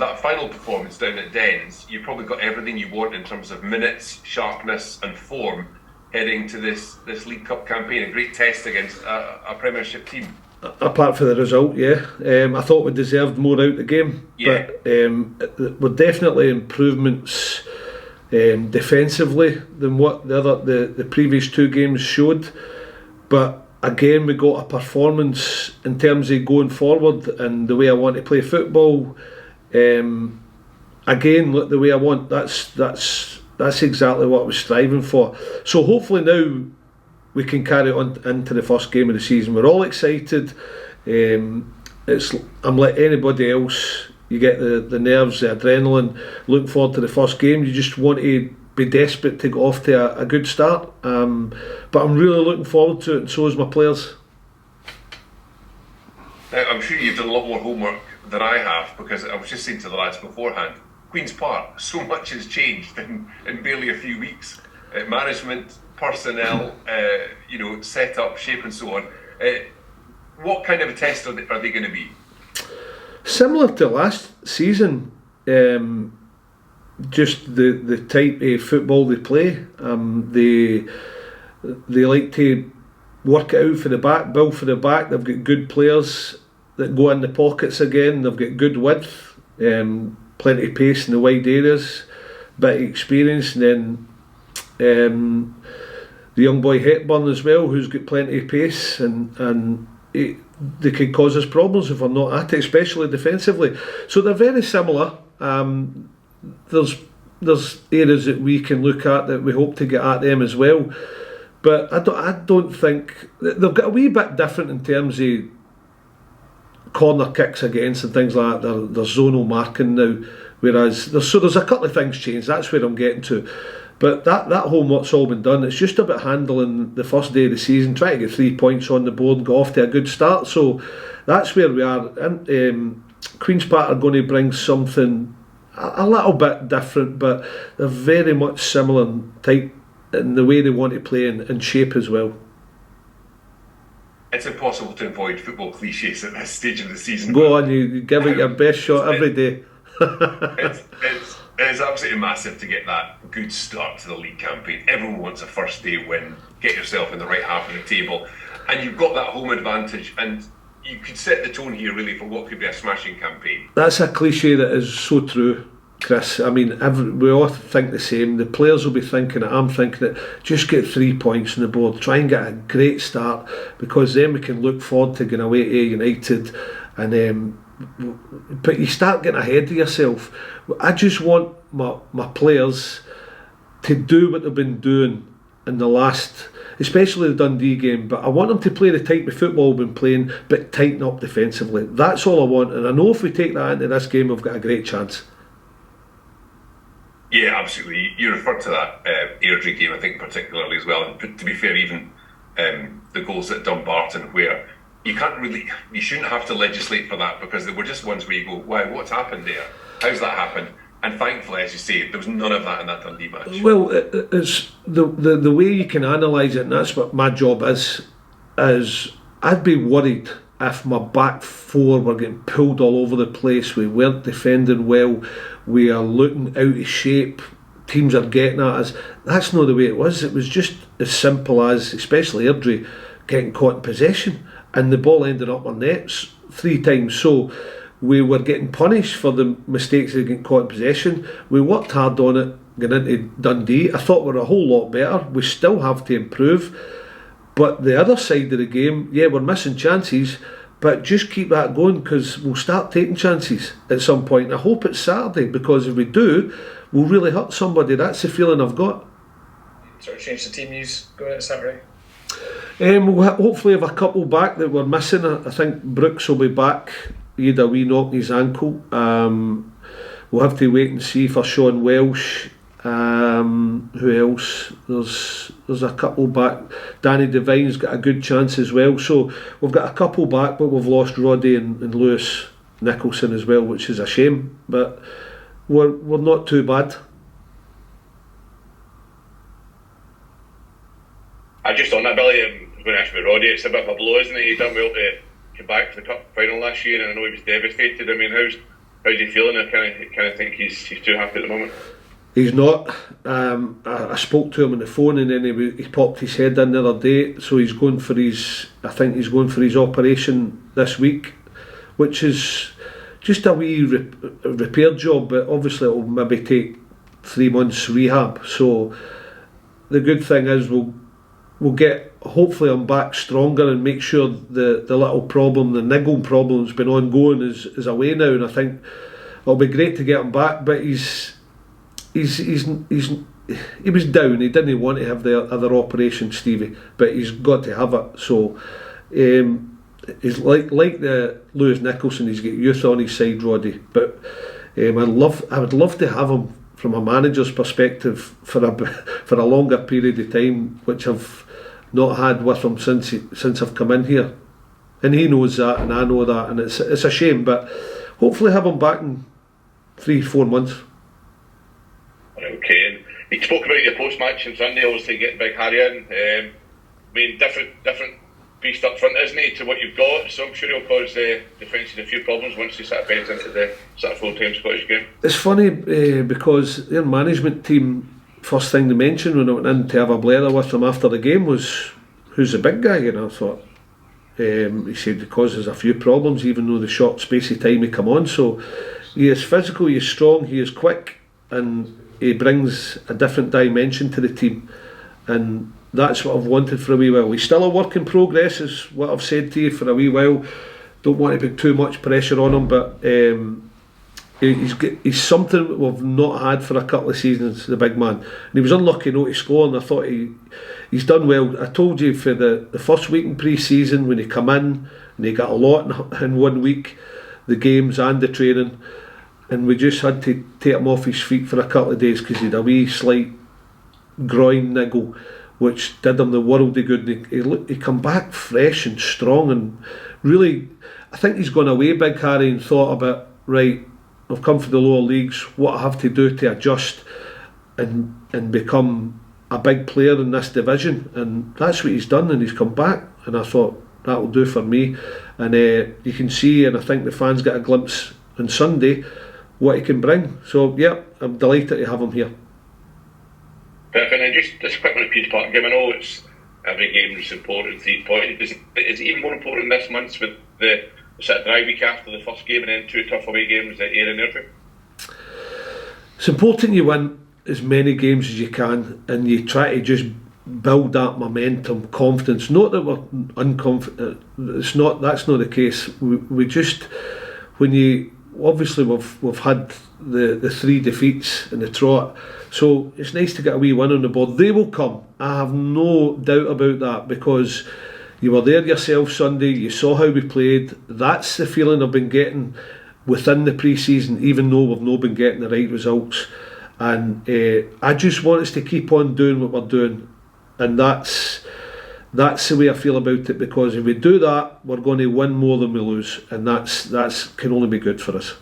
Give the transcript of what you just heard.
that final performance down at Dens, you probably got everything you want in terms of minutes, sharpness and form heading to this League Cup campaign. A great test against a Premiership team. Apart from the result, yeah. I thought we deserved more out the game. Yeah. But were definitely improvements defensively than what the previous two games showed. But again, we got a performance in terms of going forward and the way I want to play football. Again, look the way I want. That's exactly what I was striving for. So hopefully now we can carry it on into the first game of the season. We're all excited. I'm like anybody else. You get the nerves, the adrenaline. Looking forward to the first game. You just want to be desperate to get off to a good start. But I'm really looking forward to it, and so is my players. Now, I'm sure you've done a lot more homework than I have, because I was just saying to the lads beforehand, Queen's Park, so much has changed in barely a few weeks. Management, personnel, set up, shape and so on. What kind of a test are they going to be? Similar to last season, just the type of football they play. They like to work it out for the back, build for the back. They've got good players that go in the pockets again. They've got good width, plenty of pace in the wide areas, bit of experience, and then the young boy Hepburn as well, who's got plenty of pace, and they could cause us problems if we're not at it, especially defensively. So they're very similar. There's areas that we can look at that we hope to get at them as well, but I don't think they've got a wee bit different in terms of corner kicks against and things like that. They're zonal marking now, whereas there's a couple of things changed. That's where I'm getting to. But that homework's all been done. It's just about handling the first day of the season, trying to get 3 points on the board and go off to a good start. So that's where we are. And Queen's Park are going to bring something a little bit different, but they're very much similar in type in the way they want to play and shape as well. It's impossible to avoid football cliches at this stage of the season. Go on, you give it your best shot every day. It's absolutely massive to get that good start to the league campaign. Everyone wants a first day win, get yourself in the right half of the table, and you've got that home advantage, and you could set the tone here really for what could be a smashing campaign. That's a cliche that is so true, Chris. I mean, we all think the same. The players will be thinking it, I'm thinking it. Just get 3 points on the board, try and get a great start, because then we can look forward to going away to United, and but you start getting ahead of yourself. I just want my players to do what they've been doing in the last, especially the Dundee game, but I want them to play the type of football we've been playing, but tighten up defensively. That's all I want, and I know if we take that into this game, we've got a great chance. Yeah, absolutely. You referred to that Airdrie game, I think, particularly as well. And to be fair, even the goals at Dumbarton, where you shouldn't have to legislate for that, because there were just ones where you go, wow, what's happened there? How's that happened? And thankfully, as you say, there was none of that in that Dundee match. Well, it's the way you can analyse it, and that's what my job is I'd be worried if my back four were getting pulled all over the place, we weren't defending well, we are looking out of shape, teams are getting at us. That's not the way it was. It was just as simple as, especially Airdrie, getting caught in possession, and the ball ended up on nets 3 times. So we were getting punished for the mistakes of getting caught in possession. We worked hard on it going into Dundee. I thought we were a whole lot better. We still have to improve. But the other side of the game, yeah, we're missing chances, but just keep that going, because we'll start taking chances at some point. I hope it's Saturday, because if we do, we'll really hurt somebody. That's the feeling I've got. Sort of change the team news going into Saturday? We'll hopefully have a couple back that we're missing. I think Brooks will be back. He had a wee knock in his ankle. We'll have to wait and see for Sean Welsh. Who else? There's a couple back. Danny Devine's got a good chance as well. So we've got a couple back, but we've lost Roddy and Lewis Nicholson as well, which is a shame. But we're not too bad. I just on that, Billy, I'm going to ask about Roddy. It's a bit of a blow, isn't it? He done well to come back to the cup final last year, and I know he was devastated. I mean, How's he feeling? I kind of think he's too happy at the moment. He's not. I spoke to him on the phone, and then he popped his head in the other day. So he's going for his. I think he's going for his operation this week, which is just a wee repair job. But obviously, it will maybe take 3 months rehab. So the good thing is we'll get. Hopefully, I'm back stronger and make sure the little problem, the niggle problem that's been ongoing, is away now. And I think it'll be great to get him back. But he was down. He didn't want to have the other operation, Stevie, but he's got to have it. So he's like the Lewis Nicholson. He's got youth on his side, Roddy. But I would love to have him from a manager's perspective for a longer period of time, which I've not had with him since I've come in here, and he knows that, and I know that, and it's a shame. But hopefully have him back in 3-4 months. Okay, and you spoke about your post-match on Sunday, obviously getting Big Harry in. I mean, different beast up front, isn't he, to what you've got? So I'm sure he'll cause the defence a few problems once he sort of bends into the sort of full-time Scottish game. It's funny because their management team, first thing they mentioned when I went in to have a blather with them after the game was, who's the big guy? And I thought, he said he causes a few problems even though the short space of time he come on. So he is physical, he is strong, he is quick, and he brings a different dimension to the team, and that's what I've wanted for a wee while. He's still a work in progress, is what I've said to you for a wee while. Don't want to put too much pressure on him, but he's something we've not had for a couple of seasons, the big man. And he was unlucky not to score, and I thought he's done well. I told you for the first week in pre-season when he come in and he got a lot in 1 week, the games and the training, and we just had to take him off his feet for a couple of days because he had a wee slight groin niggle which did him the world of good. He come back fresh and strong, and really I think he's gone away, Big Harry, and thought about, right, I've come for the lower leagues, what I have to do to adjust and become a big player in this division, and that's what he's done, and he's come back, and I thought that'll do for me. And you can see, and I think the fans get a glimpse on Sunday what he can bring. So yeah, I'm delighted to have him here. Perfect. And just a quick one, Peace Park game. I know it's every game is important, 3 points. Is it even more important this month with the sort of dry week after the first game and then 2 tough away games at Ayr and Airdrie? It's important you win as many games as you can, and you try to just build that momentum, confidence. Not that we're unconfident. It's not. That's not the case. We just, when you obviously we've had the 3 defeats in the trot, so it's nice to get a wee win on the board. They will come. I have no doubt about that, because you were there yourself Sunday. You saw how we played. That's the feeling I've been getting within the pre-season, even though we've not been getting the right results. And I just want us to keep on doing what we're doing, and that's the way I feel about it, because if we do that, we're going to win more than we lose, and that's can only be good for us.